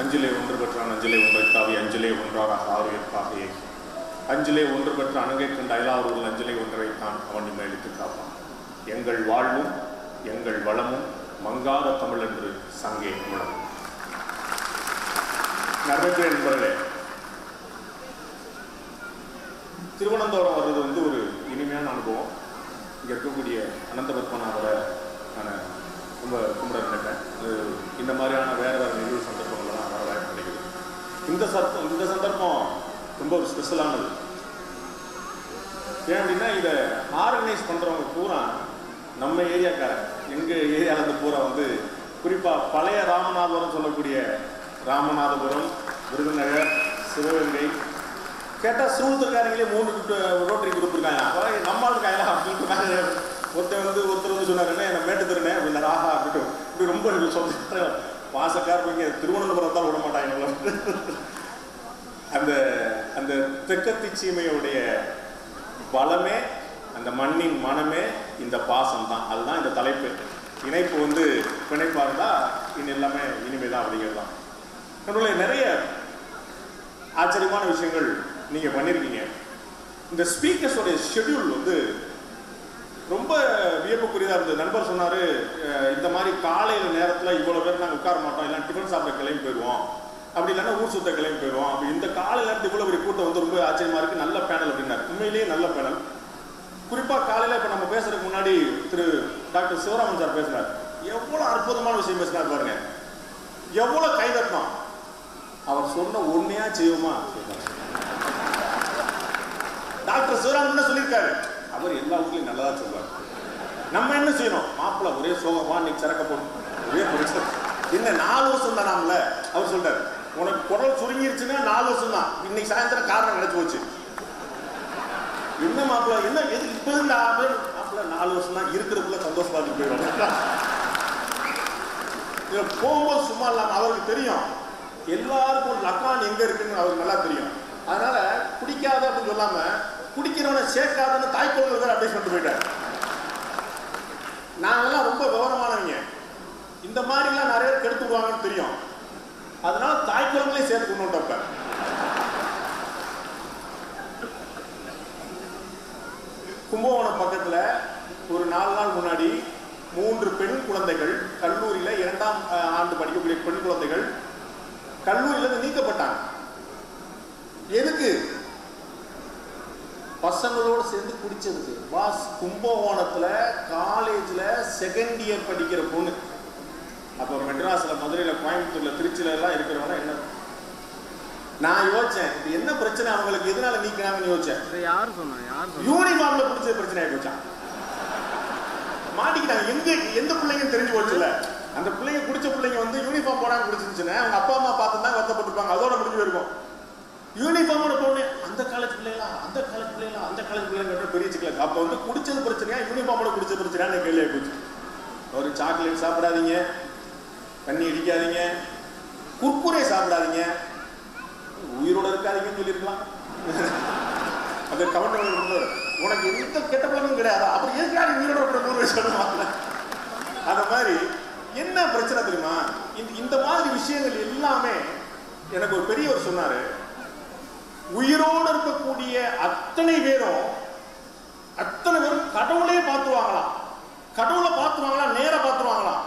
அஞ்சிலே ஒன்று பெற்றான் அஞ்சிலே ஒன்றை தாவி அஞ்சிலே ஒன்றாக ஆறுயிர்க்காக ஏகி அஞ்சிலே ஒன்று பெற்ற அணுகை கண்ட அயலாரூரில் அஞ்சிலே ஒன்றைத்தான் அவன் நிம்மதித்து காப்பான். எங்கள் வாழ்வும் எங்கள் வளமும் மங்காத தமிழ் என்று சங்கே முழங்கும். நிறைய நண்பர்களே, திருவனந்தபுரம் வர்றது ஒரு இனிமையான அனுபவம். இங்கே இருக்கக்கூடிய அனந்தபத்மநாதரை நான் ரொம்ப கும்பிட நினைப்பேன். இந்த மாதிரியான வேறு நிகழ்வு சந்தர்ப்பங்கள்லாம் வர வாய்ப்பு கிடைக்குது. இந்த சந்தர்ப்பம் ரொம்ப ஒரு ஸ்பெஷலானது. ஏன் அப்படின்னா இதை ஆர்கனைஸ் பண்ணுறவங்க பூரா நம்ம ஏரியாக்காரன். எங்கள் ஏரியாவிலேருந்து பூரா குறிப்பாக பழைய ராமநாதபுரம் சொல்லக்கூடிய ராமநாதபுரம், விருதுநகர், சிவகங்கை கேட்டால் சூழ்த்துக்காரங்களே 3 ரோட்டரி குரூப் இருக்காங்க. அப்போ நம்மளுக்கு ஆயிலாம் அப்படின்ட்டு ஒருத்தர் சொன்னாருன்னா என்னை மேட்டு தருனேன் அப்படின்னா ஆஹா அப்படின்ட்டு இப்படி ரொம்ப சொல்ல பாசக்காரங்க திருவனந்தபுரம் தான் விட மாட்டாங்க. அந்த அந்த தெற்கத்தி சீமையுடைய பலமே, அந்த மண்ணின் மனமே இந்த பாசம் தான். அதுதான் இந்த தலைப்பு. இணைப்பு பிணைப்பாக இருந்தால் இன்னும் எல்லாமே இனிமேதான் அப்படிங்கிறது தான். நம்மளுடைய நிறைய ஆச்சரியமான விஷயங்கள் நீங்கள் பண்ணியிருக்கீங்க. இந்த ஸ்பீக்கர்ஸோடைய ஷெட்யூல் ரொம்ப வியப்புக்குரியதாக இருந்தது. நண்பர் சொன்னார், இந்த மாதிரி காலையில் நேரத்தில் இவ்வளோ பேர் நாங்கள் உட்கார மாட்டோம், இல்லை டிஃபன் சாப்பிட கிளம்பி போயிடுவோம், அப்படி இல்லைன்னா ஊர் சுத்த கிளம்பி போயிடுவோம். அப்படி இந்த காலையில் நேரத்தில் இவ்வளோ பெரிய கூட்டம் ரொம்ப ஆச்சரியமாக இருக்குது, நல்ல பேனல் அப்படின்னாரு. உண்மையிலேயே நல்ல பேனல். குறிப்பாக காலையில் இப்போ நம்ம பேசுறதுக்கு முன்னாடி திரு டாக்டர் சிவராமன் சார் பேசினார். எவ்வளோ அற்புதமான விஷயம் பேசினார் பாருங்க, எவ்வளோ கைதட்டணும். அவர் சொன்ன ஒன்னையா செய்வோமா? டாக்டர் சிவராமன் என்ன சொல்லியிருக்காரு, அவர் எல்லா வீட்லையும் நல்லதா சொல்றாரு. நம்ம என்ன செய்யணும்? மாப்பிள்ள ஒரே சோகமா இன்னைக்கு சிறக்க போடும், ஒரே பிரச்சனை என்ன 4 வருஷம் தானாம்ல. அவர் சொல்றாரு, உனக்கு குரல் சுருங்கிருச்சுன்னா 4 வருஷம் தான், இன்னைக்கு சாயந்தரம் காரணம் கிடைச்சு போச்சு. என்ன மாப்பிள்ள என்ன எதுக்கு இப்ப இருந்து மாப்பிள்ள 4 வருஷம் தான் இருக்கிறதுக்குள்ள சந்தோஷமா போயிடும். போகும்போது சும்மா இல்லாம அவருக்கு தெரியும் எல்லாருக்கும் லக்கான் எங்க இருக்குன்னு அவருக்கு நல்லா தெரியும். அதனால குடிக்காத அப்படின்னு சொல்லாம குடிக்கிறவனை சேர்க்காதன்னு தாய்க்கொள்கள் அப்படியே சொல்லிட்டு போயிட்டார். நாங்கெல்லாம் ரொம்ப விவரமானவங்க, இந்த மாதிரிலாம் நிறைய பேர் கெடுத்து விடுவாங்கன்னு தெரியும். அதனால தாய்க்கொள்களே சேர்த்துக்கணும்ன்றப்ப கும்பகோணம் பக்கத்துல ஒரு 4 நாள் முன்னாடி 3 பெண் குழந்தைகள் கல்லூரியில 2ஆம் ஆண்டு படிக்கக்கூடிய பெண் குழந்தைகள் கல்லூரியில நீக்கப்பட்டாங்க. எதுக்கு? பசங்களோடு சேர்ந்து குடிச்சதுக்கு. பாஸ், கும்பகோணத்துல காலேஜ்ல 2nd இயர் படிக்கிற பொண்ணு. அப்போ மெட்ராஸ்ல, மதுரையில, கோயம்புத்தூர்ல, திருச்சியில எல்லாம் இருக்கிறவங்க என்ன, நான் யோசிச்சேன் இது என்ன பிரச்சனை அவங்களுக்கு, எதனால நீக்கிறாங்கன்னு யோசிச்சேன். யூனிஃபார்ம்ல குடிச்ச பிரச்சனை ஆயிடுச்சான். மாட்டிக்கிட்டாங்க. எந்த பிள்ளைங்க தெரிஞ்சு போச்சுல, அந்த பிள்ளைங்க குடிச்ச பிள்ளைங்க யூனிஃபார்ம் போடாம குடிச்சிருச்சுன்னா அவங்க அப்பா அம்மா பார்த்து தான் வருத்தப்பட்டிருப்பாங்க. அதோட முடிஞ்சு போயிருக்கும். யூனிஃபார்மோட போனே அந்த காலேஜ் பிள்ளைங்களா, அந்த காலேஜ் பிள்ளைங்களா, அந்த காலேஜ் பிள்ளைங்க பெரிய சிக்கல. அப்போ குடிச்சது பிரச்சனையா யூனிஃபார்மோட குடிச்ச பிரச்சனையா கேள்வி போச்சு. ஒரு சாக்லேட் சாப்பிடாதீங்க, தண்ணி அடிக்காதீங்க, குர்குரே சாப்பிடாதீங்க, உயிரோட இருக்காதீங்கன்னு சொல்லியிருக்கலாம். அந்த கவர்னர் உனக்கு எந்த கெட்ட பழக்கம் கிடையாது, அப்புறம் எதுக்காக உயிரோட 100 வயசு சொல்லுவாங்க. அந்த மாதிரி என்ன பிரச்சனை தெரியுமா? இந்த மாதிரி விஷயங்கள் எல்லாமே எனக்கு ஒரு பெரியவர் சொன்னாரு, உயிரோடு இருக்கக்கூடிய அத்தனை பேரும் கடவுளே பார்த்துருவாங்களாம். கடவுளை பார்த்துருவாங்களா, நேர பார்த்துருவாங்களாம்.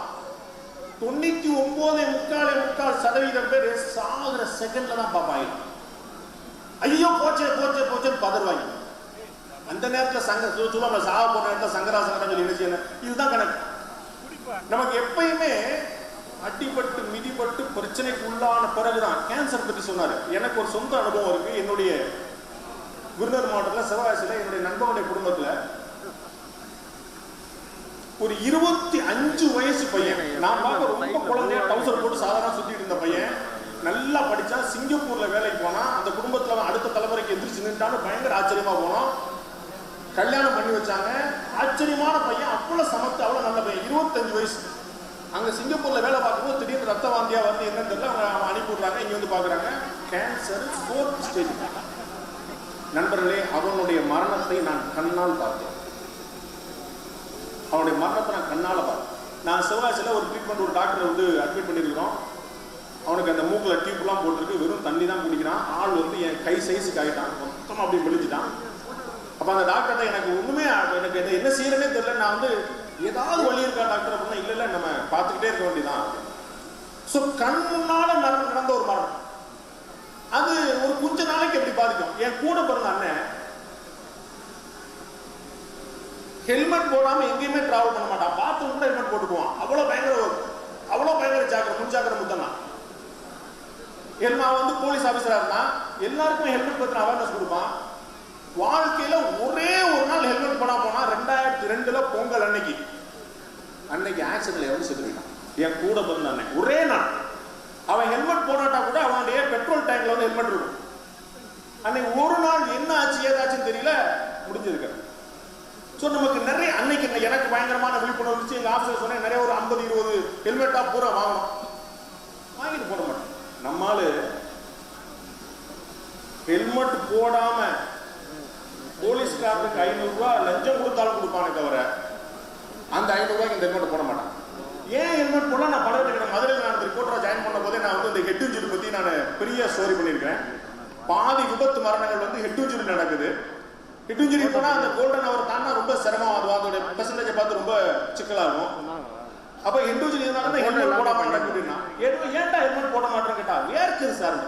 99.3% பேர் சாகுற செகண்ட்ல தான் பார்ப்பாங்க. ஐயோ போச்சே போச்சே போச்சேன்னு பதறுவாங்க. அந்த நேரத்தில் சொல்லுவாங்க, சாக போன நேரத்தில் சங்கராசங்கரம் சொல்லி என்ன செய்யணும், இதுதான் கணக்கு. நமக்கு எப்பயுமே அடிபட்டு மிதிபட்டு பிரச்சனைக்கு உள்ளான பிறகுதான். கேன்சர் பற்றி சொன்னாரு. எனக்கு ஒரு சொந்த அனுபவம் இருக்கு. என்னுடைய விருதுநகர் மாவட்டத்தில் சிவகாசியில் என்னுடைய நண்பனுடைய குடும்பத்தில் ஒரு 25 வயசு பையன், நான் பார்க்க ரொம்ப குழந்தையா டவுசர் போட்டு சாதாரண சுத்திட்டு இருந்த பையன், நல்லா படிச்சா, சிங்கப்பூர்ல வேலைக்கு போனா, அந்த குடும்பத்துல அடுத்த தலைமுறைக்கு எதிர்த்து நின்றான்னு பயங்கர ஆச்சரியமா போனோம். கல்யாணம் பண்ணி வச்சாங்க. ஆச்சரியமான பையன், அவ்வளவு சமத்து, அவ்வளவு நல்ல பையன். 25 வயசு. அங்க சிங்கப்பூர்ல வேலை பார்க்கும்போது திடீர்னு ரத்த வாந்தியா வந்து என்னன்னு தெரியல, அவங்க அனுப்பி விடுறாங்க. இங்க பாக்குறாங்க கேன்சர் 4th ஸ்டேஜ். நண்பர்களே, அவனுடைய மரணத்தை நான் கண்ணால் பார்த்தேன். அவனுடைய மரணத்தை நான் கண்ணால பார்த்தேன். நான் சிவகாசியில் ஒரு ட்ரீட்மெண்ட், ஒரு டாக்டரை அட்மிட் பண்ணியிருக்கிறோம். அவனுக்கு அந்த மூக்கில் டியூப்லாம் போட்டிருக்கு, வெறும் தண்ணி தான் குடிக்கிறான். ஆள் வந்து என் கை சைஸுக்கு ஆகிட்டான், மொத்தமாக அப்படி மெலிஞ்சிட்டான். அப்போ அந்த டாக்டர்கிட்ட எனக்கு ஒன்றுமே எனக்கு என்ன செய்யறேன்னே தெரியல. நான் வந்து ஏதாவது வழி இருக்கா டாக்டர் அப்படின்னா, இல்லை இல்லை நம்ம பார்த்துக்கிட்டே இருக்க வேண்டியதான். ஸோ கண் முன்னால நடந்த ஒரு மரணம் அது ஒரு கொஞ்ச நாளைக்கு எப்படி பாதிக்கும். என் கூட பிறந்த அண்ணன் ஹெல்மெட் போடாம எங்கேயுமே டிராவல் பண்ண மாட்டான். பாத்ரூம் கூட ஹெல்மெட் போட்டுக்குவான். அவ்வளவு பயங்கர ஜாக்கிரதை, முன்ஜாக்கிரதை முத்தம். நான் வந்து போலீஸ் ஆபீசரா இருந்தான், எல்லாருக்கும் ஹெல்மெட் பத்தின அவேர்னஸ் கொடுப்பான். வாழ்க்கையில ஒரே ஒரு நாள் ஹெல்மெட் போனா 2002 பொங்கல் அன்னைக்கு ஆக்சிடென்ட்ல எவ்வளவு செத்து போயிட்டான். என் கூட பிறந்த அண்ணன் ஒரே நாள். அவன் ஹெல்மெட் போடாட்டா கூட அவனுடைய பெட்ரோல் டேங்க்ல வந்து ஹெல்மெட் இருக்கும். அன்னைக்கு ஒரு நாள் என்ன ஆச்சு ஏதாச்சுன்னு தெரியல, முடிஞ்சிருக்க. ஸோ நமக்கு நிறைய அன்னைக்கு எனக்கு பயங்கரமான விழிப்புணர்வு இருந்துச்சு. எங்க ஆஃபீஸர் சொன்னேன், நிறைய ஒரு 50-20 ஹெல்மெட்டா பூரா வாங்கணும். வாங்கிட்டு போட மாட்டோம். நம்மால ஹெல்மெட் போடாம போலீஸ்காரருக்கு 500 ரூபாய் லஞ்சம் கொடுத்தாலும் கொடுப்பானே தவிர அந்த 500 ரூபாய்க்கு இந்த ஹெல்மெட் போட மாட்டான். ஏன் ஹெல்மெட் போடலாம்? நான் பல மதுரையில் நான் ரிப்போர்ட்டரா ஜாயின் பண்ண போதே நான் வந்து இந்த ஹெட் இன்ஜுரி பத்தி நான் பெரிய ஸ்டோரி பண்ணியிருக்கேன். பாதி விபத்து மரணங்கள் வந்து ஹெட் இன்ஜுரி நடக்குது. ஹெட் இன்ஜுரி போனா அந்த கோல்டன் அவர் தாண்டா ரொம்ப சிரமம். அதோட பெர்சன்டேஜை பார்த்து ரொம்ப சிக்கலா இருக்கும். அப்ப ஹெட் இன்ஜுரி இருந்தாலும் ஹெல்மெட் போட மாட்டேன்னா ஏன்டா ஹெல்மெட் போட மாட்டேன்னு கேட்டா, வேர்க்குது சார்,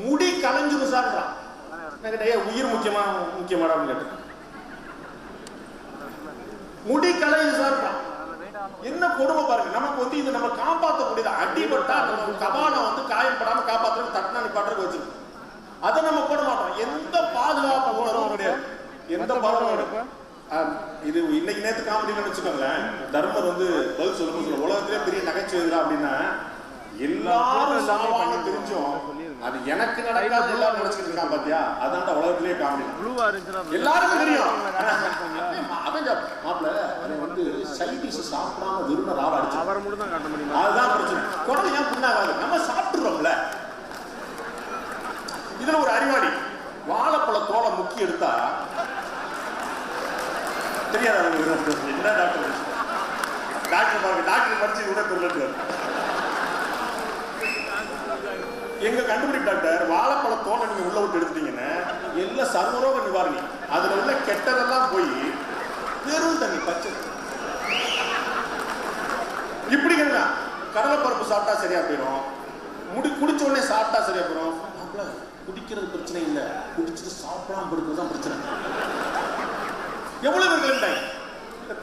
முடி கலைஞ்சுது சார்ன்றான். உயிர் முக்கியமாடான்னு கேட்டேன். முடி கலையுது சார்ன்றான். என்ன கொடுமை பாருங்க. நமக்கு வந்து இது நம்ம காப்பாற்றக்கூடியது. அடிபட்டா நம்ம கபானை வந்து காயப்படாம காப்பாற்ற தட்டினா நிப்பாட்டுறதுக்கு வச்சிருக்கு. அதை நம்ம போட மாட்டோம். எந்த பாதுகாப்பு உணர்வும் கிடையாது. எந்த பாதுகாப்பு. இது இன்னைக்கு நேற்று காமெடின்னு வச்சுக்கோங்களேன். தர்மர் வந்து பதில் சொல்ல உலகத்திலே பெரிய நகைச்சுவை அப்படின்னா, எல்லாரும் சாவான்னு தெரிஞ்சும் அது எனக்கு நடக்காது எல்லாரும் நினைச்சிட்டு இருக்கான் பாத்தியா, அதான்டா உலகத்திலேயே காமெடி. எல்லாருக்கும் தெரியும். மாப்பிள்ள அதை வந்து சைடிஷ் சாப்பிடாம விரும்ப ராவ அடிச்சு அதுதான் பிரச்சனை. குடல் ஏன் புண்ணாகாது? நம்ம சாப்பிட்டுறோம்ல. இதுல ஒரு அறிவாளி வாழைப்பழ தோலை முக்கி எடுத்தா தெரியாது. என்ன டாக்டர் பாருங்க, டாக்டர் படிச்சு கூட தெரியல. எங்க கண்டுபிடிப்பு டாக்டர், வாழைப்பழ தோலை நீங்க உள்ள விட்டு எடுத்துட்டீங்கன்னா எல்லாம் சர்வரோக நிவாரணி. அதுல உள்ள கெட்டதெல்லாம் போய் வெறும் தண்ணி பச்சை. இப்படி கடலைப்பருப்பு சாப்பிட்டா சரியா போயிடும். குடிச்ச உடனே சாப்பிட்டா சரியா போயிடும். குடிக்கிறது பிரச்சனை இல்லை, குடிச்சிட்டு சாப்பிடாம படுக்கிறது தான் பிரச்சனை. எவ்வளவு பேர்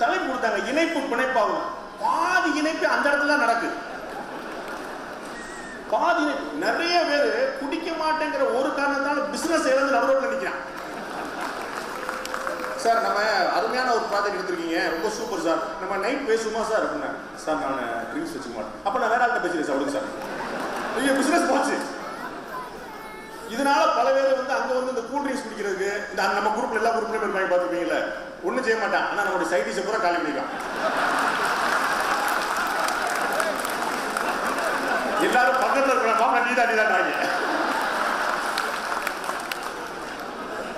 தலைப்பு கொடுத்தாங்க, இணைப்பு பிணைப்பாகும். பாதி இணைப்பு அந்த இடத்துல நடக்குது. பாதி நிறைய பேர் குடிக்க மாட்டேங்கிற ஒரு காரணத்தால பிசினஸ் இழந்து நடுரோட்ல நிக்கிறான். சார் நம்ம அருமையான ஒரு ப்ராஜெக்ட் எடுத்திருக்கீங்க, ரொம்ப சூப்பர் சார், நம்ம நைட் பேசுவோமா சார் அப்படின்னா, சார் நான் ட்ரிங்க்ஸ் வச்சுக்க மாட்டேன். அப்ப நான் வேற ஆள்கிட்ட பேசுறேன் சார். அவளுக்கு சார் நீங்க பிசினஸ் போச்சு. இதனால பல பேர் வந்து அங்க வந்து இந்த கூல் ட்ரிங்க்ஸ் குடிக்கிறதுக்கு இந்த நம்ம குரூப்ல எல்லா குரூப்லயும் இருப்பாங்க பார்த்துருப்பீங்கல்ல, ஒன்றும் செய்ய மாட்டான். ஆனா நம்மளுடைய சைடிஷை பூரா காலி பண்ணிக்கலாம். எல்லாரும் பக்கத்தில் இருக்கிற நீதான்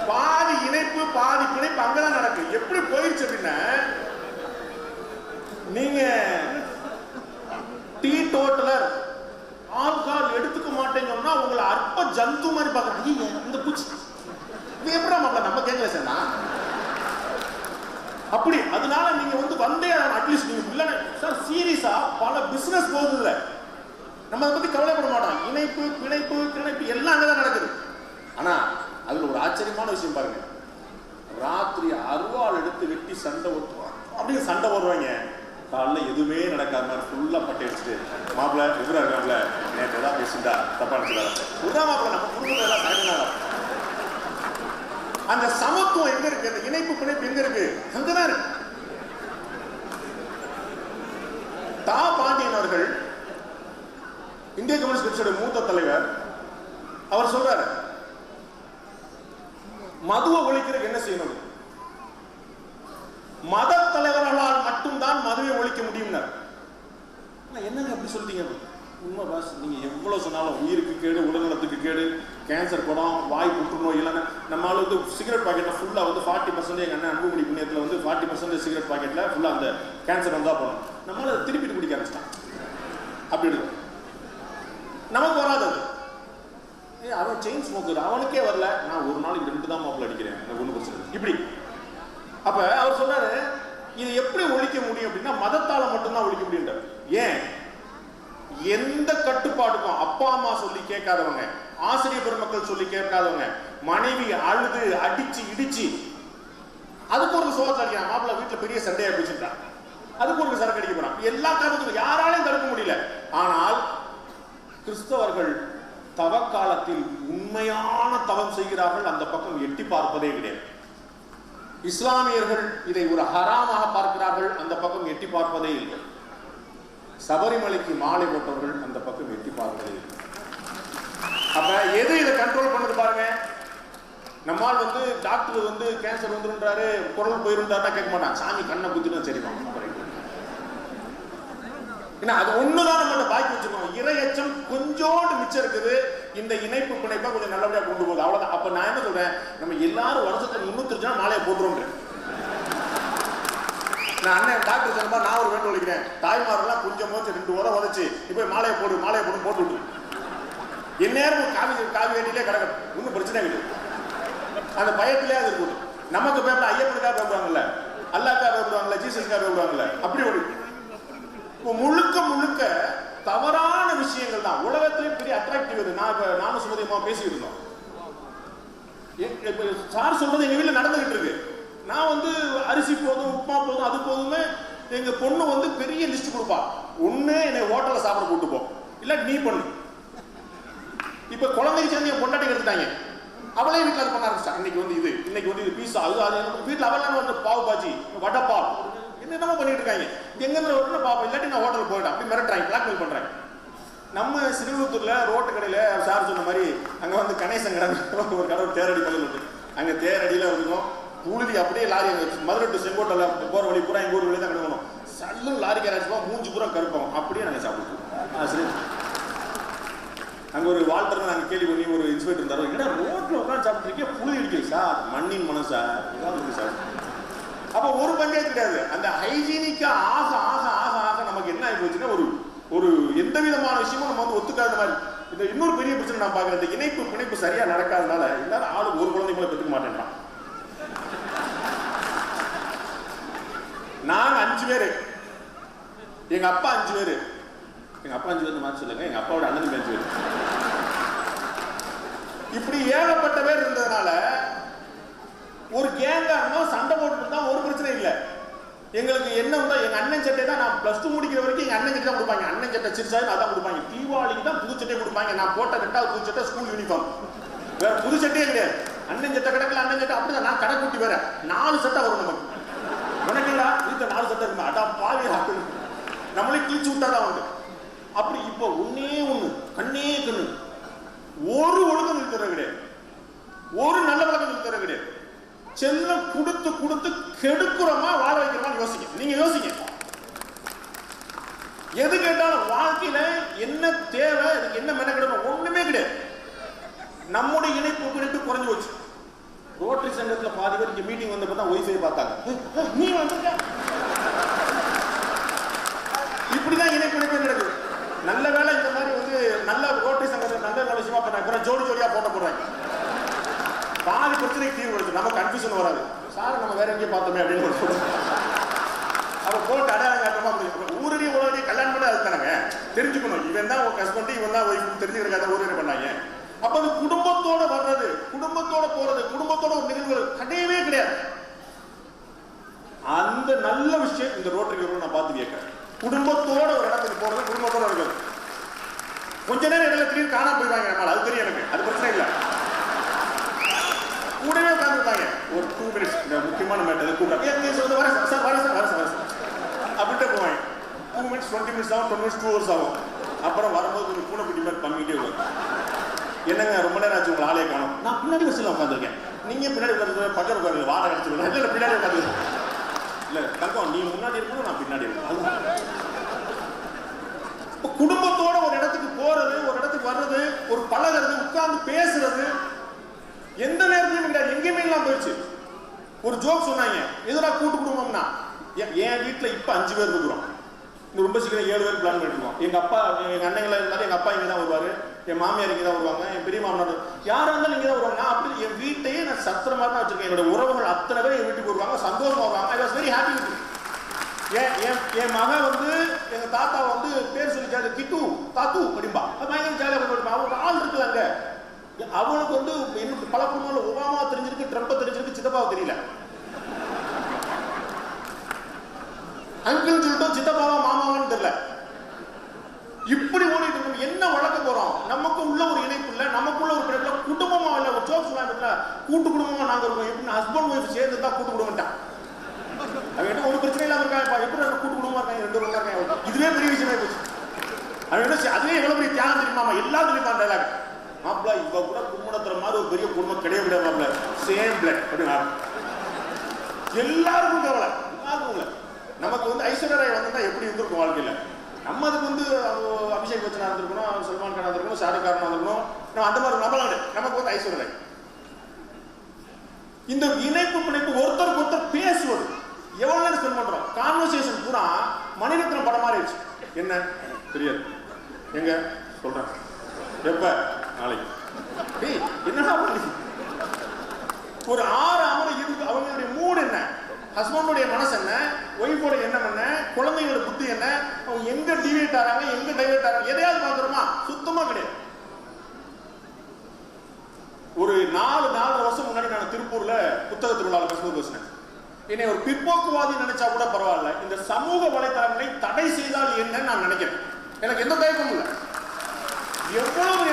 பாதி இணைப்பு பாதி பிணைப்பு அங்கதான் நடக்கு. எப்படி போயிடுச்சு அப்படின்னா, நீங்க டீ டோட்டலர் ஆல்கஹால் எடுத்துக்க மாட்டேங்கன்னா உங்களை அற்ப ஜந்து மாதிரி பாக்குறாங்க. இந்த பூச்சி எப்படி நம்ம கேட்கல சார் அப்படி. அதனால நீங்க வந்து வந்தே அட்லீஸ்ட் நீங்க இல்லைன்னா சார் சீரியஸா பல பிசினஸ் போகுது இல்லை, நம்ம அதை பத்தி கவலைப்பட மாட்டோம். இணைப்பு பிணைப்பு கிணைப்பு எல்லாம் அங்கதான் நடக்குது. ஆனா அதுல ஒரு ஆச்சரியமான விஷயம் பாருங்க, ராத்திரி அருவாள் எடுத்து வெட்டி சண்டை ஓட்டுவாங்க. அப்படியே சண்டை ஓடுவாங்க. காலைல எதுவுமே நடக்காத மாதிரி ஃபுல்லா பட்டை அடிச்சுட்டு, மாப்பிள்ள எதிராக இருக்காப்ல நேற்று ஏதாவது பேசிட்டா தப்பா நினைச்சுக்காத உதா மாப்பிள்ள நம்ம குடும்பத்தை எல்லாம் சாயங்காலம். அந்த சமத்துவம் எங்க இருக்கு? அந்த இணைப்பு பிணைப்பு எங்க இருக்கு? அங்கதான் இருக்கு. தா பாண்டியன் அவர்கள் இந்திய கம்யூனிஸ்ட் கட்சியோட மூத்த தலைவர், அவர் சொல்றாரு, மதுவை ஒழிக்கிறதுக்கு என்ன செய்யணும்? மத தலைவர்களால் மட்டும்தான் மதுவை ஒழிக்க முடியும். என்னங்க அப்படி சொல்லிட்டீங்க? உண்மை பாஸ், நீங்க எவ்வளவு சொன்னாலும் உயிருக்கு கேடு, உடல்நலத்துக்கு கேடு, கேன்சர் படம், வாய் புற்றுநோய் இல்லைன்னா நம்மளால வந்து சிகரெட் பாக்கெட்ல ஃபுல்லா வந்து 40% எங்க அண்ணன் அன்புமணி புண்ணியத்துல வந்து 40% சிகரெட் பாக்கெட்ல ஃபுல்லா அந்த கேன்சர் வந்தா போனோம். நம்மளால திருப்பிட்டு குடிக்க ஆரம்பிச்சிட்டான். அப்படி இருக்கு. ஸ்மோக்கர், அவனுக்கே வரல, நான் ஒரு நாளைக்கு 2 தான் மாப்பிள்ள அடிக்கிறேன், ஒண்ணு பிரச்சனை இப்படி. அப்ப அவர் சொன்னாரு, இது எப்படி ஒழிக்க முடியும் அப்படின்னா மதத்தால மட்டும்தான் ஒழிக்க முடியும். ஏன்? எந்த கட்டுப்பாடுக்கும் அப்பா அம்மா சொல்லி கேட்காதவங்க, ஆசிரியர் பெருமக்கள் சொல்லி கேட்காதவங்க, மனைவி அழுது அடிச்சு இடிச்சு அதுக்கு ஒரு சோகத்தை அடிக்கிறான், மாப்பிள்ள வீட்டுல பெரிய சண்டையா போச்சுட்டான், அதுக்கு ஒரு சரக்கு அடிக்க போறான். எல்லா காரணத்துக்கும் யாராலையும் தடுக்க முடியல. ஆனால் கிறிஸ்தவர்கள் தவ காலத்தில் உண்மையான தவம் செய்கிறார்கள், அந்த பக்கம் எட்டி பார்ப்பதே கிடையாது. இஸ்லாமியர்கள் இதை ஒரு ஹராமாக பார்க்கிறார்கள், அந்த பக்கம் எட்டி பார்ப்பதே இல்லை. சபரிமலைக்கு மாலை போட்டவர்கள் அந்த பக்கம் எட்டி பார்ப்பதே இல்லை. அப்ப எது இதை கண்ட்ரோல் பண்ணது பாருங்க. நம்மால் டாக்டர் கேன்சர் வந்துருன்றாரு, குரல் போயிருந்தாருன்னா கேட்க மாட்டான், சாமி கண்ணை குத்தினா சரிமா. அது ஒண்ணுதான் நம்ம பாக்கி வச்சிருக்கோம். இறையச்சம் கொஞ்சோண்டு மிச்சம் இருக்குது. இந்த இணைப்பு பிணைப்பா கொஞ்சம் நல்லபடியா கொண்டு போகுது, அவ்வளவுதான். அப்ப நான் என்ன சொல்றேன், நம்ம எல்லாரும் வருஷத்துக்கு 300 மாலையை போட்டுருவோம். நான் அண்ணன் டாக்டர் சொன்னா நான் ஒரு வேண்டு ஒழிக்கிறேன், தாய்மாரெல்லாம் கொஞ்சம் மோச்சு 2 உரம் உதச்சு இப்ப மாலையை போட்டு போட்டு விட்டு எந்நேரம் காவி வேண்டியிலே கிடக்கணும், ஒன்றும் பிரச்சனை இல்லை. அந்த பயத்திலே அது இருக்கும். நமக்கு பயப்பட ஐயப்பனுக்காக பயப்படுவாங்கல்ல, அல்லாக்காக பயப்படுவாங்கல்ல, ஜீசஸ்க்காக பயப்படுவாங்கல்ல, அப்படி ஒரு முழுக்க முழுக்க தவறான விஷயங்கள் தான் உலகத்திலே பெரிய அட்ராக்டிவ். இது நானும் சுமதியமா பேசிட்டு இருந்தோம். சார் சொல்றது எங்க வீட்டுல நடந்துகிட்டு இருக்கு. நான் அரிசி போதும், உப்புமா போதும், அது போதுமே. எங்க பொண்ணு பெரிய லிஸ்ட் கொடுப்பா. ஒண்ணு என்னை ஹோட்டல்ல சாப்பிட கூட்டு போ, இல்ல நீ பண்ணு. இப்ப குழந்தைக்கு சேர்ந்து என் பொண்டாட்டி எடுத்துட்டாங்க, அவளே வீட்டுல பண்ண ஆரம்பிச்சா. இன்னைக்கு இது பீஸா, அது வீட்டுல அவெல்லாம் பாவு பாஜி, வடப்பால் என்னென்னமோ பண்ணிட்டு இருக்காங்க. எங்க பாப்பா, இல்லாட்டி நான் ஹோட்டல் போயிட்டேன் அப்படி மிரட்டுறாங்க, பிளாக்மெயில் பண்றாங்க. நம்ம சிறுவத்தூர்ல ரோட்டு கடையில சார் சொன்ன மாதிரி அங்க கணேசன் கடை ஒரு கடை தேரடி பகுதியில் இருக்கு. அங்க தேரடியில இருக்கும் புழுதி அப்படியே லாரி, மதுரை டு செங்கோட்டையில போற வழி பூரா எங்க ஊர் வழி தான் கிடக்கணும். சல்லு லாரி கேராச்சுப்பா, மூஞ்சி பூரா கருப்போம், அப்படியே நாங்க சாப்பிடுவோம். சரி, அங்க ஒரு வால்டர் நாங்க கேள்வி பண்ணி ஒரு இன்ஸ்பெக்டர் இருந்தாரு, என்ன ரோட்ல உட்காந்து சாப்பிட்டுருக்கே, புழுதி அடிக்குது சார், மண்ணின் மனசா இருக்கு சார். அப்ப ஒரு பஞ்சாயத்து கிடையாது. அந்த ஹைஜீனிக்கா ஆக ஆக ஆக ஆக நமக்கு என்ன ஆகி போச்சுன்னா ஒரு எந்த விதமான விஷயமும் நம்ம ஒத்துக்காத மாதிரி. இந்த இன்னொரு பெரிய பிரச்சனை நான் பாக்குறேன், இந்த இணைப்பு பிணைப்பு சரியா நடக்காதனால எல்லாரும் ஆளு ஒரு குழந்தை கூட பெற்றுக்க மாட்டேன்றான். நாங்க 5 பேரு, எங்க அப்பா 5 பேரு, எங்க அப்பா 5 பேர் மாதிரி சொல்லுங்க, எங்க அப்பாவோட அண்ணனுக்கு 5 பேரு, இப்படி ஏகப்பட்ட பேர் இருந்ததுனால ஒரு கேங்கா இருந்தோம். சண்டை போட்டு தான் ஒரு பிரச்சனை இல்லை. எங்களுக்கு என்ன வந்தா எங்க அண்ணன் சட்டை தான், நான் +2 முடிக்கிற வரைக்கும் எங்க அண்ணன் சட்டை தான் கொடுப்பாங்க. அண்ணன் சட்டை சிறுசாக அதான் கொடுப்பாங்க. தீபாவளிக்கு தான் புது சட்டை கொடுப்பாங்க. நான் போட்ட 2வது புது சட்டை ஸ்கூல் யூனிஃபார்ம், வேற புது சட்டையே கிடையாது. அண்ணன் சட்டை கிடக்கல, அண்ணன் சட்டை அப்படிதான். நான் கடை கூட்டி வேற 4 சட்டை வரும் நமக்கு. உனக்குடா வீட்டுல 4 சட்டை இருக்குமா, அடா பாவி, நம்மளே கிழிச்சு விட்டாதான் உண்டு. அப்படி இப்போ ஒன்னே ஒண்ணு, கண்ணே கண்ணு, ஒரு ஒழுங்கு நிறுத்துற கிடையாது, ஒரு நல்ல வழக்கம் நிறுத்துற கிடையாது. செல்லம் கொடுத்து கொடுத்து கெடுக்கிறோமா வாழ வைக்கிறோமா யோசிங்க. நீங்க யோசிங்க, எது கேட்டாலும் வாழ்க்கையில என்ன தேவை, என்ன மெனக்கிடணும், ஒண்ணுமே கிடையாது. நம்முடைய இணைப்பு குறைஞ்சு போச்சு. ரோட்டரி சங்கத்துல பாதி பேர் இங்க மீட்டிங் வந்தப்ப தான் ஒய்ஃபை பார்த்தாங்க, நீ வந்துட்ட, இப்படிதான் இணைப்பு நடக்குது. நல்ல வேலை இந்த மாதிரி நல்ல ரோட்டரி சங்கத்துல நல்ல விஷயமா பண்ணாங்க, ஜோடி ஜோடியா போடுறாங்க. பாதி பிரச்சனைக்கு தீர்வு எடுத்து நம்ம கன்ஃபியூஷன் வராது. சார் நம்ம வேற எங்கேயும் பார்த்தோமே அப்படின்னு அவ போட்டு அடையாளம் காட்டமா ஊரடி உலகடி கல்யாணம் பண்ண அதுதானங்க தெரிஞ்சுக்கணும். இவன் தான் உங்க ஹஸ்பண்ட், இவன் தான் ஒய்ஃப் தெரிஞ்சுக்கிறக்காக ஊரடி பண்ணாங்க. அப்ப அது குடும்பத்தோட வர்றது, குடும்பத்தோட போறது, குடும்பத்தோட ஒரு நிகழ்வுகள் கிடையவே கிடையாது. அந்த நல்ல விஷயம் இந்த ரோட்டரி நான் பார்த்து கேட்கிறேன். குடும்பத்தோட ஒரு இடத்துக்கு போறது, குடும்பத்தோட இருக்கிறது. கொஞ்ச நேரம் இடத்துல திடீர்னு காணாம போயிடுவாங்க நம்மளால, அது தெரியும் எனக்கு, அது பிரச்சனை இல்லை. கூடவே உட்காந்துருப்பாங்க ஒரு 2 மினிட்ஸ், முக்கியமான மேட்டர் கூட்டம் வர சார் வர சார் வர சார் அப்படின்ட்டு போவாங்க. 2 மினிட்ஸ் 20 மினிட்ஸ் ஆகும், 20 மினிட்ஸ் 2 hours ஆகும். அப்புறம் வரும்போது கொஞ்சம் பூனைக்குட்டி மாதிரி பண்ணிக்கிட்டே வரும். என்னங்க ரொம்ப நேரம் ஆச்சு உங்களை ஆளே காணும். நான் பின்னாடி வசதியில் உட்காந்துருக்கேன், நீங்க பின்னாடி உட்காந்து பக்கம் உட்காந்து வாடகை அடிச்சுருக்கேன், இல்லை பின்னாடி உட்காந்து இல்லை தங்கம் நீ முன்னாடி இருக்கணும், நான் பின்னாடி இருக்கணும். குடும்பத்தோட ஒரு இடத்துக்கு போறது, ஒரு இடத்துக்கு வர்றது, ஒரு பழகிறது, உட்கார்ந்து பேசுறது எந்த நேரத்திலும் கிடையாது. எங்கேயுமே எல்லாம் போயிடுச்சு. ஒரு ஜோக் சொன்னாங்க, எதுனா கூட்டு குடும்பம்னா, என் வீட்டுல இப்ப 5 பேர் இருக்கிறோம், ரொம்ப சீக்கிரம் 7 பேர் பிளான் பண்ணிருக்கோம். எங்க அப்பா, எங்க அண்ணங்களை இருந்தாலும் எங்க அப்பா இங்க தான் வருவாரு, என் மாமியார் இங்கே தான் வருவாங்க, என் பெரிய மாமனார் யாராக இருந்தாலும் இங்கே தான் வருவாங்க. நான் அப்படி என் வீட்டையே நான் சத்திரமாக தான் வச்சிருக்கேன். என்னோட உறவுகள் அத்தனை பேர் என் வீட்டுக்கு வருவாங்க, சந்தோஷமா வருவாங்க. I was very happy with. என் மகன் வந்து எங்க தாத்தா வந்து பேர் சொல்லி ஜாலி கிட்டு தாத்து அப்படின்பா. அது பயங்கர ஜாலியாக பண்ணுவாங்க. அவங்களுக்கு ஆள் இருக்குல்ல அங்க. அவனுக்கு வந்து என்ன பல குடும்பங்கள் ஒபாமா தெரிஞ்சிருக்கு, ட்ரம்ப் தெரிஞ்சிருக்கு, சித்தப்பாவை தெரியல. அங்கிள் சொல்லிட்டோம், சித்தப்பாவா மாமாவான்னு தெரியல. இப்படி ஓடிட்டு நம்ம என்ன வளர்க்க போறோம்? நமக்கு உள்ள ஒரு இணைப்பு இல்ல, நமக்குள்ள ஒரு பிறகு குடும்பமா இல்ல. ஒரு ஜோக் சொன்னாங்க, கூட்டு குடும்பமா நாங்க இருக்கோம். எப்படி ஹஸ்பண்ட் ஒய்ஃப் சேர்ந்து தான் கூட்டு குடும்பம். அவன் ஒரு பிரச்சனை இல்லாம இருக்காங்க. எப்படி கூட்டு குடும்பமா இருக்காங்க, 2 பேரும் இருக்காங்க. இதுவே பெரிய விஷயமா போச்சு. அவன் அதுவே எவ்வளவு பெரிய தியாகம் தெரியுமா? எல்லாத்துலயும் தான் டைலாக். மாப்பிள்ள இவ கூட குடும்பத்துல மாதிரி ஒரு பெரிய குடும்பம் கிடையாது கிடையாது மாப்பிள்ள, சேம் பிளட் அப்படின்னு எல்லாருக்கும் கவலை. எல்லாருக்கும் இல்லை. நமக்கு வந்து ஐஸ்வர்யா ராய் வந்தா எப்படி இருந்திருக்கும் வாழ்க்கையில? நம்ம அதுக்கு வந்து அபிஷேக் பச்சனா இருந்திருக்கணும், சல்மான் கான் இருந்திருக்கணும், ஷாருக் கான் இருந்திருக்கணும். நம்ம அந்த மாதிரி நம்பலாண்டு. நமக்கு வந்து ஐஸ்வர்யா ராய். இந்த இணைப்பு பிணைப்பு ஒருத்தருக்கு ஒருத்தர் பேசுவது எவ்வளவு நேரம் ஸ்பெண்ட் பண்றோம்? கான்வர்சேஷன் பூரா மணிரத்னம் படம் மாறிடுச்சு. என்ன தெரியாது, எங்க சொல்றேன், எப்ப, நாளைக்கு. என்னடா ஒரு 6 அமரம் இருந்து அவங்களுடைய மூடு என்ன, ஹஸ்பண்டுடைய மனசு என்ன, ஒய்ஃபோட எண்ணம் என்ன, குழந்தைகளோட புத்தி என்ன, அவங்க எங்க டிவேட் ஆறாங்க, எங்க டைவர்ட் ஆறாங்க, எதையாவது பாக்குறோமா? சுத்தமா கிடையாது. ஒரு 4 வருஷம் முன்னாடி நான் திருப்பூர்ல புத்தக திருவிழாவில் பேசினேன். என்னை ஒரு பிற்போக்குவாதி நினைச்சா கூட பரவாயில்ல, இந்த சமூக வலைதளங்களை தடை செய்தால் என்னன்னு நான் நினைக்கிறேன். எனக்கு எந்த தயக்கமும் இல்லை. எவ்வளவு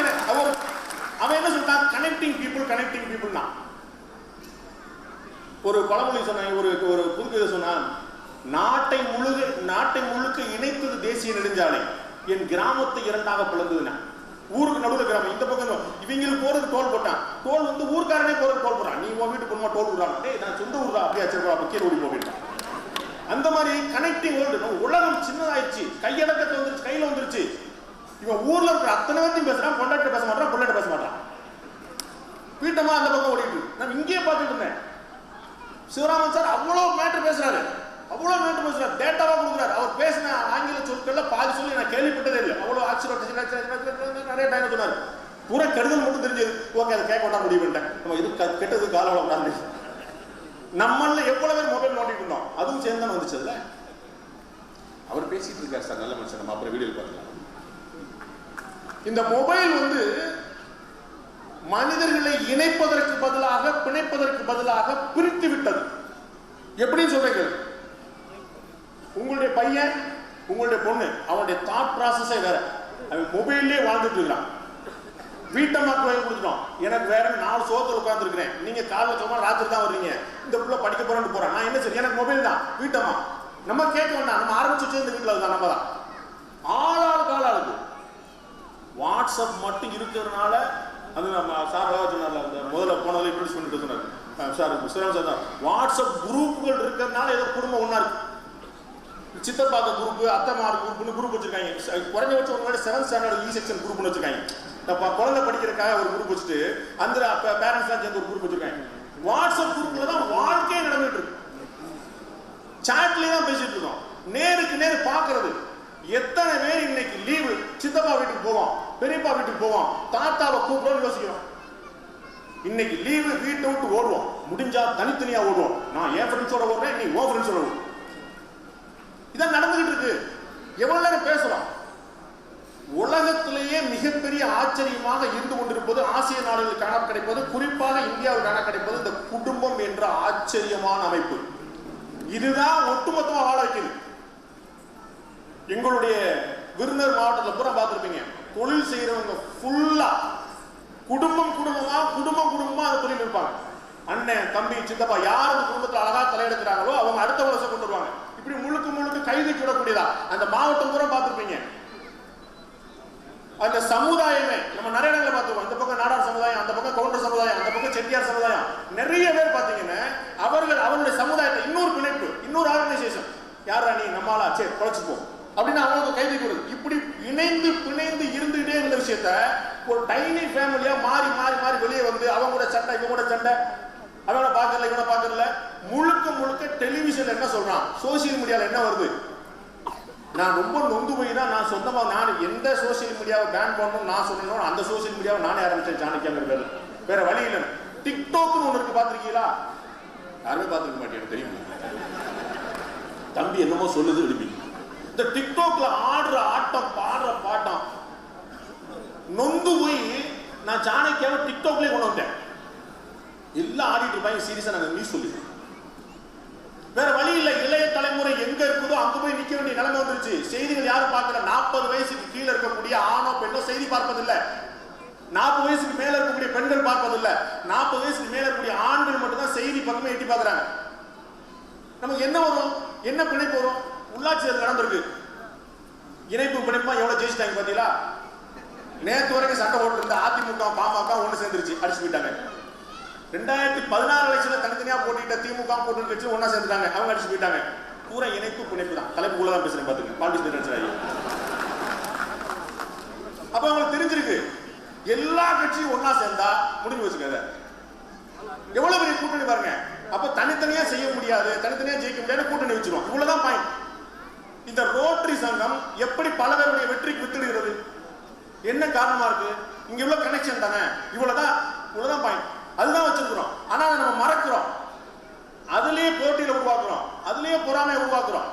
அவன் என்ன சொல்றான்? கனெக்டிங் பீப்புள் தான். ஒரு பழமொழி சொன்ன, ஒரு புதுக்கதை சொன்னான், நாட்டை முழுக்க இணைத்தது தேசிய நெடுஞ்சாலை, என் கிராமத்தை 2ஆக பிளந்ததுன்னா. ஊருக்கு நடுவில் கிராமம், இந்த பக்கம் இவங்களுக்கு போறது டோல் போட்டான். டோல் வந்து ஊர்க்காரனே போறது டோல் போடுறான். நீ உன் வீட்டு போனமா டோல் விடுறான். நான் சொந்த ஊர்தான் அப்படியே வச்சிருக்கோம், கீழே ஓடி போயிட்டான். அந்த மாதிரி கனெக்டிங் வேர்ல்டு. உலகம் சின்னதாயிடுச்சு, கையடக்கத்தை வந்துருச்சு, கையில வந்துருச்சு. இவன் ஊர்ல இருக்கிற அத்தனை பேர்த்தையும் பேசுறான், கொண்டாட்ட பேச மாட்டான், புள்ளட்ட பேச மாட்டான். வீட்டமா அந்த பக்கம் ஓடிட்டு நான் இங்கேயே பார்த்துட்டு இருந்தேன். சிவராமன் சார் அவ்வளவு மேட்டர் பேசுறாரு, டேட்டாவா கொடுக்குறாரு. அவர் பேசின ஆங்கில சொற்கள்ல பாதி சொல்லி நான் கேள்விப்பட்டதே இல்லை. அவ்வளவு ஆச்சரியம் நிறைய டைம் சொன்னாரு. பூரா கெடுதல் மட்டும் தெரிஞ்சது. ஓகே, அதை கேட்க விட்டா முடிவு பண்ணிட்டேன். நம்ம இது கெட்டது காலம் நம்மள எவ்வளவு பேர் மொபைல் நோண்டிட்டு இருந்தோம், அதுவும் சேர்ந்து தான் வந்துச்சு. அதுல அவர் பேசிட்டு இருக்காரு சார், நல்ல மனுஷன். நம்ம அப்புறம் வீடியோ பார்க்கலாம். இந்த மொபைல் வந்து மனிதர்களை இணைப்பதற்கு பதிலாக, பிணைப்பதற்கு பதிலாக பிரித்து விட்டது. எப்படின்னு சொல்றீங்க? உங்களுடைய பையன், உங்களுடைய பொண்ணு, அவனுடைய தாட் ப்ராசஸே வேற. அவன் மொபைல்லே வாழ்ந்துட்டு இருக்கான். வீட்டம்மாக்கு வாங்கி கொடுத்துட்டோம், எனக்கு வேற 4 சோத்துல உட்கார்ந்து இருக்கிறேன். நீங்க காலைல சும்மா ராத்திரி தான் வர்றீங்க, இந்த புள்ள படிக்க போறேன்னு போறான். நான் என்ன சரி, எனக்கு மொபைல் தான். வீட்டம்மா நம்ம கேட்க வேண்டாம், நம்ம ஆரம்பிச்சு இந்த வீட்டில் அதுதான். நம்ம தான் ஆளாளுக்கு வாட்ஸ்அப் மட்டும் இருக்கிறதுனால, அது நம்ம சார் சொன்னார்ல, அந்த முதல்ல போனதில் இன்ட்ரோடியூஸ் பண்ணிட்டு சொன்னார் சார், சிவராமன் சார் தான். வாட்ஸ்அப் குரூப்புகள் இருக்கிறதுனால ஏதோ குடும்பம் ஒன்னா இருக்கு. சித்தப்பாக்க குரூப், அத்தைமார் குரூப்னு குரூப் வச்சிருக்காங்க. குறைஞ்சபட்சம் ஒரு முன்னாடி 7th ஸ்டாண்டர்ட் இ செக்ஷன் குரூப்னு வச்சிருக்காங்க. குழந்தை படிக்கிறதுக்காக ஒரு குரூப் வச்சுட்டு அந்த பேரண்ட்ஸ்லாம் சேர்ந்து ஒரு குரூப் வச்சிருக்காங்க. வாட்ஸ்அப் குரூப்ல தான் வாழ்க்கையே நடந்துட்டு இருக்கு. சாட்லயே தான் பேசிட்டு இருக்கோம், நேருக்கு நேர் பாக்குறது. எத்தனை பேர் இன்னைக்கு லீவு சித்தப்பா வீட்டுக்கு போவோம், பெரியப்பா வீட்டுக்கு போவோம், தாத்தாவை கூப்பிடுவோம் யோசிக்கிறோம். இன்னைக்கு லீவு வீட்டை விட்டு ஓடுவோம், முடிஞ்சா தனித்தனியா ஓடுவோம். நான் என் ஃப்ரெண்ட்ஸோட ஓடுறேன், நீ உன் ஃப்ரெண்ட்ஸோட ஓடுவோம். இதான் நடந்துகிட்டு இருக்கு. எவ்வளவு நேரம் பேசலாம்? உலகத்திலேயே மிகப்பெரிய ஆச்சரியமாக இருந்து கொண்டிருப்பது, ஆசிய நாடுகளில் காண கிடைப்பது, குறிப்பாக இந்தியாவில் காண கிடைப்பது இந்த குடும்பம் என்ற ஆச்சரியமான அமைப்பு. இதுதான் ஒட்டுமொத்தமா வாழ வைக்குது. எங்களுடைய விருந்தர் மாவட்டத்தில் பூரா பார்த்துருப்பீங்க, தொழில் செய்யறவங்க ஃபுல்லா குடும்பமா அந்த தொழில் இருப்பாங்க. அண்ணன், தம்பி, சித்தப்பா யார் அந்த குடும்பத்தில் அழகா தலையெடுக்கிறாங்களோ அவங்க அடுத்த வருஷம் கொண்டு வருவாங்க. இப்படி முழுக்க கைது விடக்கூடியதா அந்த மாவட்டம் பூரா பார்த்துருப்பீங்க. அந்த சமுதாயமே நம்ம நிறைய இடங்களை பார்த்துருக்கோம். இந்த பக்கம் நாடார் சமுதாயம், அந்த பக்கம் கவுண்டர் சமுதாயம், அந்த பக்கம் செட்டியார் சமுதாயம், நிறைய பேர் பார்த்தீங்கன்னா அவருடைய சமுதாயத்தை இன்னொரு பிணைப்பு, இன்னொரு ஆர்கனைசேஷன். யாரா நீ, நம்மளா, சரி குறைச்சுப்போம் அப்படின்னு அவங்களுக்கு கைது கொடுது. இப்படி இணைந்து பிணைந்து இருந்துகிட்டே இருந்த விஷயத்த ஒரு டைனி ஃபேமிலியா மாறி வெளியே வந்து அவங்க கூட சண்டை, இவங்க கூட சண்டை, அவனை பார்க்கல இவனை பார்க்கல. முழுக்க டெலிவிஷன்ல என்ன சொல்றான், சோசியல் மீடியால என்ன வருது, நான் ரொம்ப நொந்து போய் தான் நான் சொந்தமாக நான் எந்த சோசியல் மீடியாவை பேன் பண்ணணும் நான் சொல்லணும், அந்த சோசியல் மீடியாவை நானே ஆரம்பிச்சேன் சாணக்கியாங்கிறது. வேற வழி இல்லை. டிக்டாக்னு ஒன்று இருக்கு, பார்த்துருக்கீங்களா? யாருமே பார்த்துருக்க மாட்டேன், தெரியும். தம்பி என்னமோ சொல்லுது எழுப்பி. இந்த டிக்டாக்ல ஆடுற ஆட்டம் பாடுற பாட்டம் நொந்து போய் நான் சாணக்கியாவை டிக்டாக்லேயே கொண்டு வந்தேன். எல்லாம் ஆடிட்டு இருப்பாங்க சீரியஸா. நாங்கள் நியூஸ் சொல்லி வேற வழி இல்லை. இளைய தலைமுறை எங்க இருக்குதோ அங்க போய் நிக்க வேண்டிய நிலைமை வந்துருச்சு. செய்திகள் யாரும் பார்க்கல. 40 வயசுக்கு கீழே இருக்கக்கூடிய ஆணோ பெண்ணோ செய்தி பார்ப்பதில்லை. 40 வயசுக்கு மேல இருக்கக்கூடிய பெண்கள் பார்ப்பதில்லை. 40 வயசுக்கு மேல இருக்கக்கூடிய ஆண்கள் மட்டும்தான் செய்தி பக்கமே எட்டி பார்க்கறாங்க. நமக்கு என்ன வரும்? என்ன பிணைப்பு வரும்? உள்ளாட்சி தேர்தல் நடந்திருக்கு. இணைப்பு பிணைப்பா எவ்வளவு ஜெயிச்சிட்டாங்க பாத்தீங்களா? நேற்று வரைக்கும் சண்டை போட்டு இருந்த அதிமுக பாமக ஒண்ணு சேர்ந்துருச்சு, அடிச்சு போயிட்டாங்க. 2016 எலெக்ஷன்ல தனித்தனியா போட்டிட்ட திமுக கூட்டணி கட்சி ஒன்னா சேர்ந்துட்டாங்க, அவங்க அடிச்சு போயிட்டாங்க. பூரா இணைப்பு பிணைப்பு தான். தலைப்புக்குள்ள தான் பேசுறேன் பாத்துங்க. பாலிடிக்ஸ். அப்ப அவங்களுக்கு தெரிஞ்சிருக்கு எல்லா கட்சியும் ஒன்னா சேர்ந்தா முடிஞ்சு வச்சுக்காத. எவ்வளவு பெரிய கூட்டணி பாருங்க. அப்ப தனித்தனியா செய்ய முடியாது, தனித்தனியா ஜெயிக்க முடியாது, கூட்டணி வச்சிருவோம். இவ்வளவுதான் பாயிண்ட். இந்த ரோட்டரி சங்கம் எப்படி பல பேருடைய வெற்றிக்கு வித்துடுகிறது? என்ன காரணமா இருக்கு? இங்க இவ்வளவு கனெக்ஷன் தானே, இவ்வளவுதான் பாயிண்ட். அதுதான் வச்சிருக்கிறோம். ஆனா நம்ம மறக்கிறோம். அதுலயே போட்டியில உருவாக்குறோம், அதுலயே பொறாமை உருவாக்குறோம்.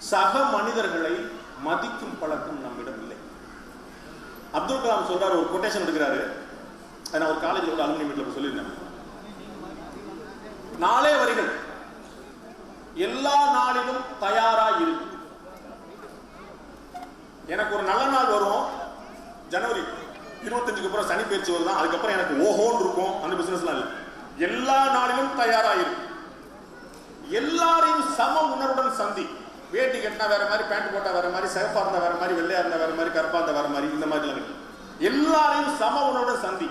சக மனிதர்களை மதிக்கும் பழக்கம் நம்மிடம் இல்லை. அப்துல் கலாம் சொல்றாரு, ஒரு கொட்டேஷன் எடுக்கிறாரு. நான் ஒரு காலேஜில் ஒரு அலுமினி மீட்ல சொல்லியிருந்தேன். 4 வரிகள். எல்லா நாளிலும் தயாரா இருக்கு. எனக்கு ஒரு நல்ல நாள் வரும், ஜனவரி 25க்கு அப்புறம் சனி பயிற்சி வருதான், அதுக்கப்புறம் எனக்கு ஓஹோன்னு இருக்கும். அந்த பிசினஸ்லாம் இல்லை. எல்லா நாளிலும் தயாரா இருக்கு. எல்லாரையும் சம உணர்வுடன் சந்தி. வேட்டி கட்டினா வேற மாதிரி, பேண்ட் போட்டா வேற மாதிரி, சிவப்பா இருந்தா வேற மாதிரி, வெள்ளையா இருந்தா வேற மாதிரி, கருப்பா இருந்தா வேற மாதிரி, இந்த மாதிரி எல்லாரையும் சம உணர்வுடன் சந்தி.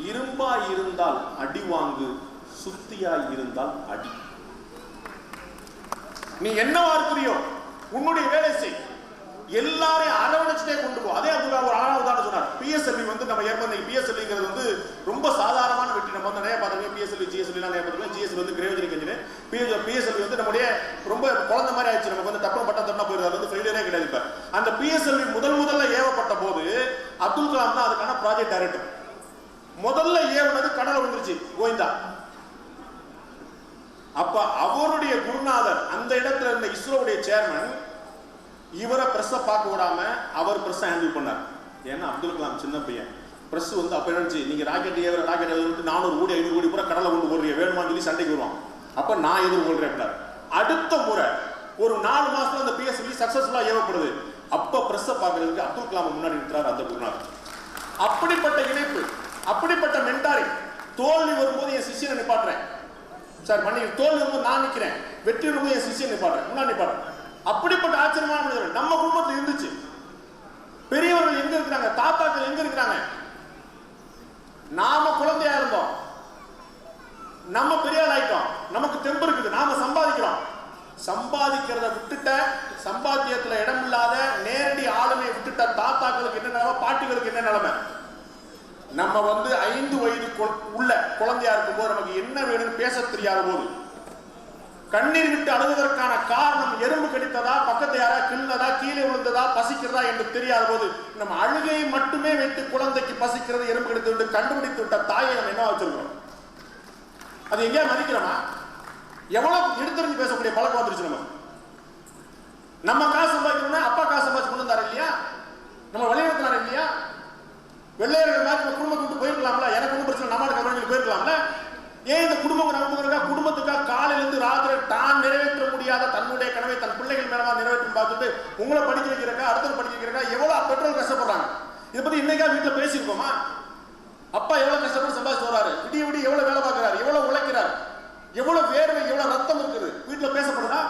இரும்பா இருந்தால் அடி வாங்கு, சுத்தியா இருந்தால் அடி. நீ என்னவா இருக்கிறியோ உன்னுடைய வேலை செய். எல்லாரையும் அரவணைச்சிட்டே கொண்டு போ. அதே ஒரு அழகான உதாரணம் சொன்னார். பிஎஸ்எல்வி வந்து நம்ம ஏற்படுத்த பிஎஸ்எல்விங்கிறது வந்து ரொம்ப சாதாரணமான வெற்றி. நம்ம வந்து நிறைய பார்த்துருக்கோம். பிஎஸ்எல்வி ஜிஎஸ்எல்வி எல்லாம் நிறைய பார்த்துருக்கோம். ஜிஎஸ்எல்வி வந்து கிரேவஜனிக் இன்ஜினியர். பிஎஸ்எல்வி வந்து நம்முடைய ரொம்ப குழந்தை மாதிரி ஆயிடுச்சு. நமக்கு வந்து டப்பம் பட்டம் தட்டா போயிருது. அது வந்து ஃபெயிலியரே கிடையாது. இப்ப அந்த பிஎஸ்எல்வி முதல்ல ஏவப்பட்ட போது அப்துல் கலாம் தான் அதுக்கான ப்ராஜெக்ட் டைரக்டர். முதல்ல ஏவுனது கடலை வந்துருச்சு, கோவிந்தா. அப்ப அவருடைய குருநாதர் அந்த இடத்துல இருந்த இஸ்ரோவுடைய சேர்மன் இவரை பிரஸ் பார்க்க விடாம அவர் பிரஸ் ஹேண்டில் பண்ணார். ஏன்னா அப்துல் கலாம் சின்ன பையன். பிரஸ் வந்து அப்ப நினைச்சு நீங்க ராக்கெட் 400 கோடி 500 கோடி பூரா கடலை கொண்டு போடுறீங்க, வேணுமான்னு சொல்லி சண்டைக்கு வருவான். அப்ப நான் எதிர்கொள்றேன். அடுத்த முறை ஒரு 4 மாசத்துல அந்த பிஎஸ்எல்வி சக்சஸ்ஃபுல்லா ஏவப்படுது. அப்ப பிரஸ் பார்க்கறதுக்கு அப்துல் கலாம் முன்னாடி நிற்கிறார் அந்த குருநாதர். அப்படிப்பட்ட இணைப்பு, அப்படிப்பட்ட மென்டாரி. தோல்வி வரும்போது என் சிஷியனை நிப்பாட்டுறேன் சார், பண்ணி தோல்வி வரும்போது நான் நிற்கிறேன், வெற்றி வரும்போது என் சிஷியனை நிப்பாட்டுறேன், முன்னாடி நிப்பாட்டுறேன். அப்படிப்பட்ட ஆச்சரியமான மனிதர்கள் நம்ம குடும்பத்தில் இருந்துச்சு. பெரியவர்கள் எங்க இருக்கிறாங்க? தாத்தாக்கள் எங்க இருக்கிறாங்க? நாம குழந்தையா இருந்தோம், நம்ம பெரிய ஆள் ஆயிட்டோம், நமக்கு தெம்பு இருக்குது, நாம சம்பாதிக்கிறோம். சம்பாதிக்கிறத விட்டுட்ட, சம்பாத்தியத்துல இடம் இல்லாத நேரடி ஆளுமையை விட்டுட்ட தாத்தாக்களுக்கு என்ன நிலைமை, பாட்டிகளுக்கு என்ன நிலைமை? நம்ம வந்து 5 வயது உள்ள குழந்தையா இருக்கும் போது நமக்கு என்ன வேணும்னு பேச தெரியாத போது, கண்ணீர் விட்டு அழுவதற்கான காரணம் எறும்பு கடித்ததா, பக்கத்தை யாரா கிள்ளதா, கீழே விழுந்ததா, பசிக்கிறதா என்று தெரியாத போது நம்ம அழுகையை மட்டுமே வைத்து குழந்தைக்கு பசிக்கிறது, எறும்பு கடித்து விட்டு கண்டுபிடித்து விட்ட தாயை நம்ம என்ன வச்சிருக்கோம்? அது எங்கேயா மதிக்கிறோமா? எவ்வளவு எடுத்துருந்து பேசக்கூடிய பழக்கம் வந்துருச்சு நமக்கு. நம்ம காசு சம்பாதிக்கணும்னா அப்பா காசு சம்பாதிச்சு கொண்டு வந்தாரு இல்லையா, நம்ம வழிநடத்தினாரு இல்லையா? வெள்ளையர்கள் மாதிரி குடும்பத்தை விட்டு போயிருக்கலாம்ல, எனக்கு ஒன்றும் பிரச்சனை, நம்ம கவர்மெண்ட் போயிருக்கலாம்ல. ஏன் இந்த குடும்பம் குடும்பத்துக்காக காலையிலிருந்து ராத்திரி தான் நிறைவேற்ற முடியாத தன்னுடைய கனவை தன் பிள்ளைகள் மேலமா நிறைவேற்றும் பார்த்துட்டு உங்களை படிக்க வைக்கிறக்கா, அடுத்தது படிக்க வைக்கிறக்கா எவ்வளவு பெற்றோர் கஷ்டப்படுறாங்க. இதை பத்தி இன்னைக்கா வீட்டுல பேசியிருக்கோமா? அப்பா எவ்வளவு கஷ்டப்பட்டு சம்பாதிச்சு வராரு, விடிய விடிய எவ்வளவு வேலை பார்க்கிறாரு, எவ்வளவு உழைக்கிறார், எவ்வளவு வேர்வை, எவ்வளவு ரத்தம் இருக்குது, வீட்டுல பேசப்படுதா?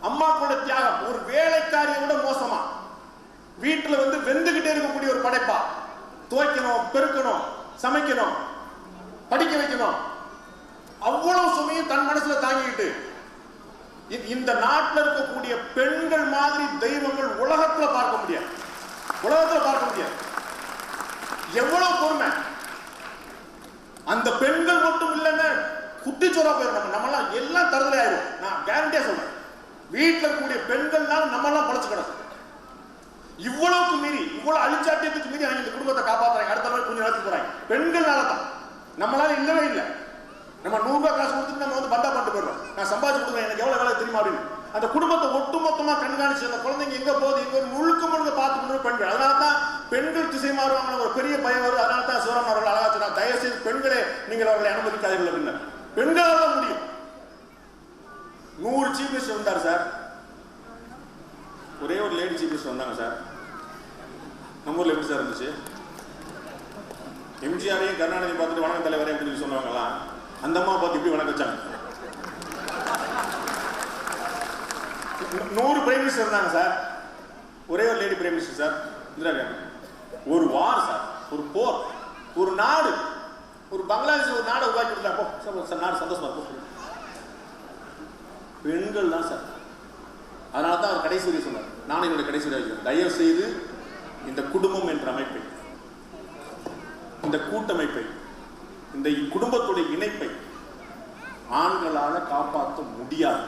அம்மாக்களோட தியாகம் ஒரு வேலைக்காரியை விட மோசமா. வீட்டுல வந்து வெந்துகிட்டே இருக்கக்கூடிய ஒரு படைப்பா, துவைக்கணும், பெருக்கணும், சமைக்கணும், படிக்க வைக்கணும், அவ்வளவு சுமையும் தன் மனசுல தாங்கிக்கிட்டு இந்த நாட்டில் இருக்கக்கூடிய பெண்கள் மாதிரி தெய்வங்கள் உலகத்துல பார்க்க முடியாது. எவ்வளவு பொறுமை! அந்த பெண்கள் மட்டும் இல்லைங்க, குட்டிச்சோரா போயிடும். நம்மளாம் எல்லாம் தருதலை ஆயிடும். நான் கேரண்டியா சொல்றேன், வீட்டில் இருக்கக்கூடிய பெண்கள்னால நம்மளாம் பழச்சு கிடக்கும். இவ்வளவுக்கு மீறி, இவ்வளவு அழிச்சாட்டியத்துக்கு மீறி அவங்க இந்த குடும்பத்தை காப்பாத்துறாங்க. அடுத்த நாள் கொஞ்சம் நேரத்துக்கு போறாங்க. பெண்கள்னால தான். நம்மளால இல்லவே இல்லை. நம்ம 100 ரூபாய் காசு கொடுத்துட்டு நம்ம வந்து பந்தா பண்ணிட்டு போயிடுறோம். நான் சம்பாதிச்சு கொடுக்குறேன், எனக்கு எவ்வளவு வேலை தெரியுமா அப்படின்னு. அந்த குடும்பத்தை ஒட்டுமொத்தமா கண்காணிச்சு அந்த குழந்தைங்க எங்க போகுது எங்க முழுக்க பார்த்து கொண்டு பெண்கள். அதனாலதான் பெண்கள் திசை மாறுவாங்க ஒரு பெரிய பயம் வருது. அதனால தான் சிவராமன் அவர்கள் அழகா சொன்னார், தயவு செய்து பெண்களே நீங்கள் அவர்களை அனுமதிக்காதீர்கள் அப்படின்னு. பெண்களால் தான் முடியும். 100 சீஃப் மினிஸ்டர் வந்தார் சார், ஒரே ஒரு லேடி சீஃப் மினிஸ்டர் வந்தாங்க சார். நம்ம ஊர்ல எப்படி சார் இருந்துச்சு? எம்ஜிஆரையும் கருணாநிதி பார்த்துட்டு வணக்கம் தலைவரே அப்படின்னு சொன்னவங்கலாம் அந்த அம்மா பார்த்து இப்படி வணக்கம் வச்சாங்க. 100 பிரைம் மினிஸ்டர் இருந்தாங்க சார், ஒரே ஒரு lady prime minister sir Indira Gandhi. ஒரு வார் சார், ஒரு போர், ஒரு நாடு, ஒரு பங்களாதேஷ் ஒரு நாடை உருவாக்கி கொடுத்தா போ நாடு சந்தோஷமா இருக்கும். பெண்கள் தான் சார். அதனால தான் அவர் கடைசி வரை சொன்னார், நானும் என்னோட கடைசி வரை வைக்கிறேன், தயவு செய்து இந்த குடும்பம் என்ற அமைப்பை, இந்த கூட்டமைப்பை, இந்த குடும்பத்துடைய இணைப்பை ஆண்களால காப்பாற்ற முடியாது.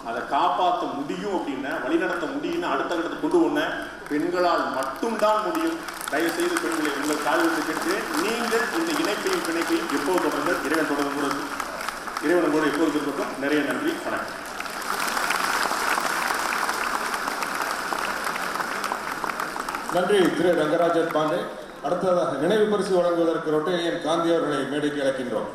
அதை காப்பாற்ற முடியும் அப்படின்னா, வழிநடத்த முடியும்னு அடுத்த கட்டத்தை கொண்டு போன பெண்களால் மட்டும்தான் முடியும். தயவு செய்து பெண்களை உங்கள் காலில் கேட்டு நீங்கள் இந்த இணைப்பையும் பிணைப்பையும் எப்போது தொடர்ந்து இறைவன் தொடர்ந்து இறைவன் கூட எப்போது இருக்கட்டும். நிறைய நன்றி, வணக்கம். நன்றி திரு ரங்கராஜன் பாண்டே. அடுத்ததாக நினைவு பரிசு வழங்குவதற்கு ரொட்டேரியன் காந்தி அவர்களை மேடைக்கு அழைக்கின்றோம்.